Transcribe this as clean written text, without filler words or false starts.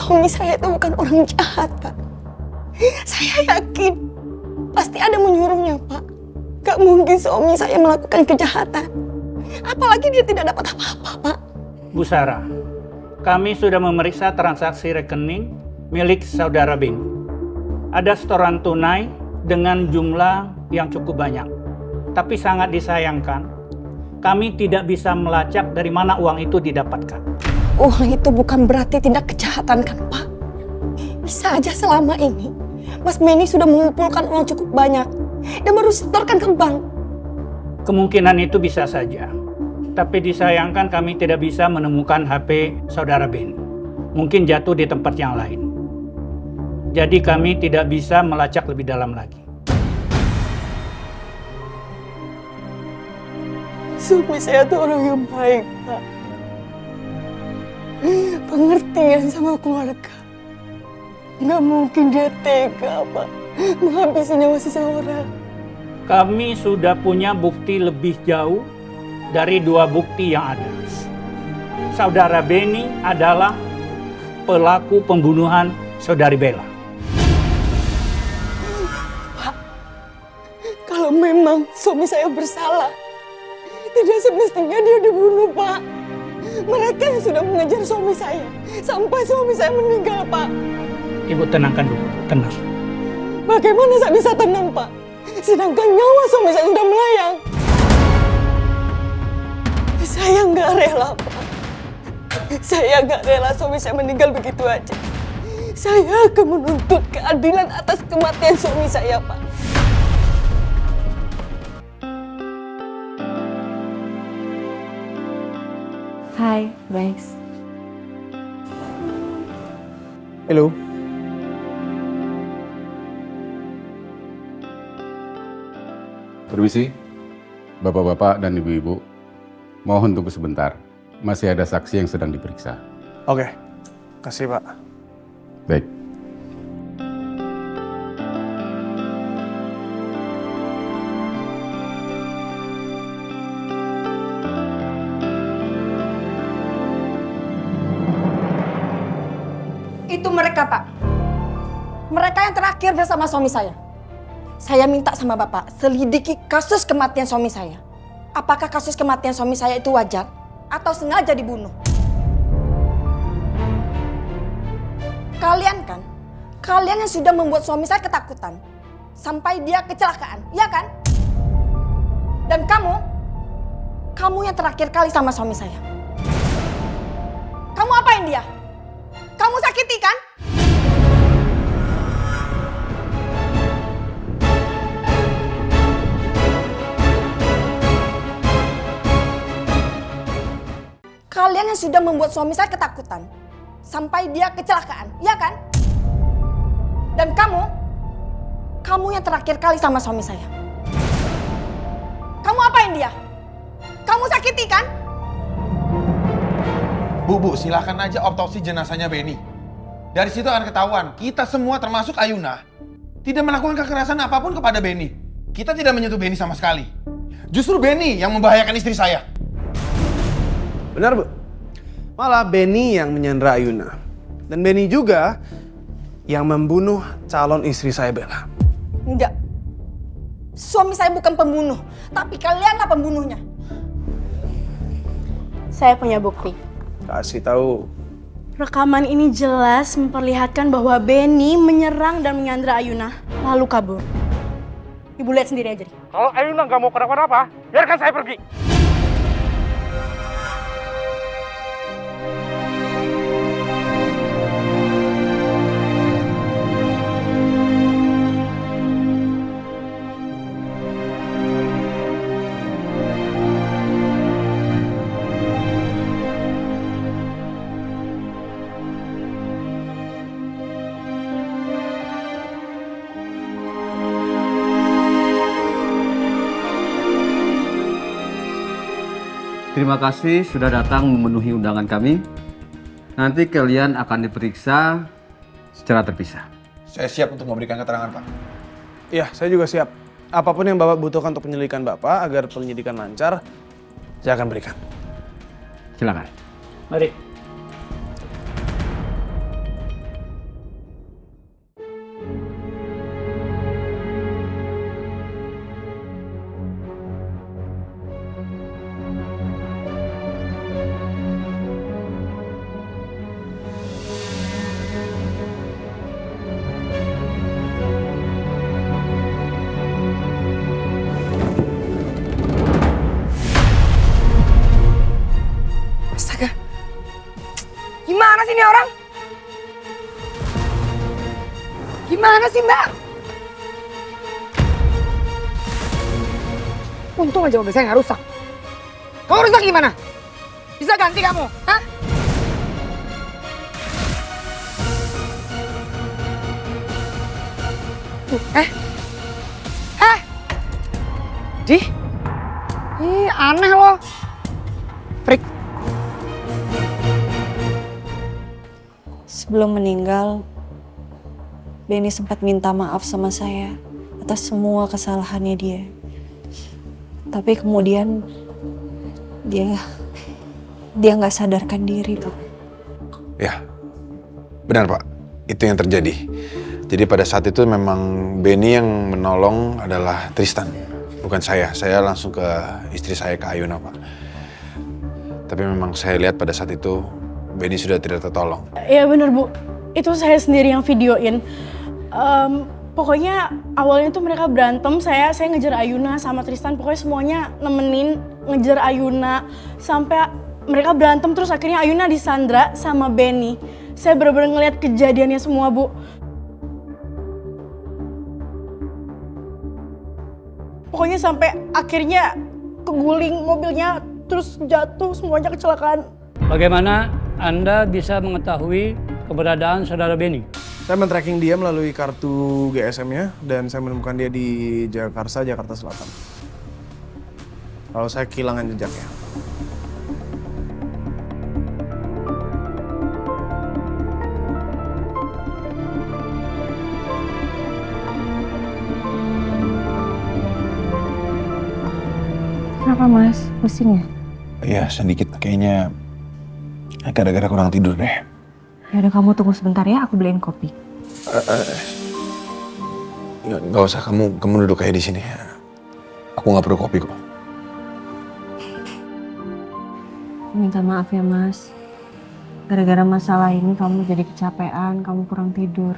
suami saya itu bukan orang jahat, Pak. Saya yakin pasti ada menyuruhnya, Pak. Gak mungkin suami saya melakukan kejahatan. Apalagi dia tidak dapat apa-apa, Pak. Bu Sarah, kami sudah memeriksa transaksi rekening milik saudara Beni. Ada setoran tunai dengan jumlah yang cukup banyak. Tapi sangat disayangkan, kami tidak bisa melacak dari mana uang itu didapatkan. Uang itu bukan berarti tindak kejahatan kan, Pak? Bisa aja selama ini Mas Beni sudah mengumpulkan uang cukup banyak dan baru setorkan ke bank. Kemungkinan itu bisa saja. Tapi disayangkan kami tidak bisa menemukan HP saudara Beni. Mungkin jatuh di tempat yang lain. Jadi kami tidak bisa melacak lebih dalam lagi. Suami saya tuh orang yang baik, Pak. Pengertian sama keluarga. Nggak mungkin dia tega, Pak, menghabisi nyawa seseorang. Kami sudah punya bukti lebih jauh dari 2 bukti yang ada. Saudara Beni adalah pelaku pembunuhan saudari Bella. Pak, kalau memang suami saya bersalah, tidak semestinya dia dibunuh, Pak. Mereka yang sudah mengejar suami saya sampai suami saya meninggal, Pak. Ibu tenangkan dulu, tenang. Bagaimana saya bisa tenang, Pak? Sedangkan nyawa suami saya sudah melayang. Saya nggak rela, Pak. Saya nggak rela suami saya meninggal begitu aja. Saya akan menuntut keadilan atas kematian suami saya, Pak. Hai, Max. Halo. Permisi, Bapak-bapak dan Ibu-ibu. Mohon tunggu sebentar. Masih ada saksi yang sedang diperiksa. Oke, kasih Pak. Baik. Itu mereka, Pak. Mereka yang terakhir bersama suami saya. Saya minta sama Bapak selidiki kasus kematian suami saya. Apakah kasus kematian suami saya itu wajar atau sengaja dibunuh? Kalian yang sudah membuat suami saya ketakutan sampai dia kecelakaan, ya kan? Dan kamu yang terakhir kali sama suami saya. Kamu apain dia? Kamu sakiti kan? Kalian yang sudah membuat suami saya ketakutan sampai dia kecelakaan, ya kan? Dan kamu yang terakhir kali sama suami saya. Kamu apain dia? Kamu sakiti kan? Bu, silakan aja otopsi jenazahnya Beni. Dari situ akan ketahuan, kita semua termasuk Ayuna tidak melakukan kekerasan apapun kepada Beni. Kita tidak menyentuh Beni sama sekali. Justru Beni yang membahayakan istri saya. Benar, Bu. Malah Beni yang menyandra Ayuna. Dan Beni juga yang membunuh calon istri saya, Bella. Enggak. Suami saya bukan pembunuh, tapi kalianlah pembunuhnya. Saya punya bukti. Kasih tahu. Rekaman ini jelas memperlihatkan bahwa Beni menyerang dan menyandra Ayuna, lalu kabur. Ibu lihat sendiri aja. Kalau Ayuna nggak mau kenapa-napa, biarkan saya pergi. Terima kasih sudah datang memenuhi undangan kami. Nanti kalian akan diperiksa secara terpisah. Saya siap untuk memberikan keterangan, Pak. Iya, saya juga siap. Apapun yang Bapak butuhkan untuk penyelidikan Bapak agar penyelidikan lancar, saya akan berikan. Silakan. Mari. Gimana sih ini orang? Gimana sih Mbak? Untung aja mobil saya nggak rusak. Kamu rusak gimana? Bisa ganti kamu? Hah? Dih? Ih, aneh loh. Freak. Sebelum meninggal, Benny sempat minta maaf sama saya atas semua kesalahannya dia. Tapi kemudian dia nggak sadarkan diri, Pak. Ya, benar Pak. Itu yang terjadi. Jadi pada saat itu memang Benny yang menolong adalah Tristan, bukan saya. Saya langsung ke istri saya, ke Ayuna, Pak. Tapi memang saya lihat pada saat itu Benny sudah tidak tertolong. Iya bener Bu, itu saya sendiri yang videoin. Pokoknya awalnya tuh mereka berantem, saya ngejar Ayuna sama Tristan. Pokoknya semuanya nemenin ngejar Ayuna. Sampai mereka berantem terus akhirnya Ayuna disandra sama Benny. Saya bener-bener ngeliat kejadiannya semua Bu. Pokoknya sampai akhirnya keguling mobilnya, terus jatuh, semuanya kecelakaan. Bagaimana Anda bisa mengetahui keberadaan saudara Benny? Saya men-tracking dia melalui kartu GSM-nya dan saya menemukan dia di Jakarta, Jakarta Selatan. Lalu saya kehilangan jejaknya. Kenapa Mas? Pusing ya? Iya, sedikit kayaknya gara-gara kurang tidur deh. Ya udah kamu tunggu sebentar ya, aku beliin kopi. Nggak usah, kamu duduk kayak di sini. Aku nggak perlu kopi kok. Minta maaf ya Mas. Gara-gara masalah ini kamu jadi kecapean, kamu kurang tidur.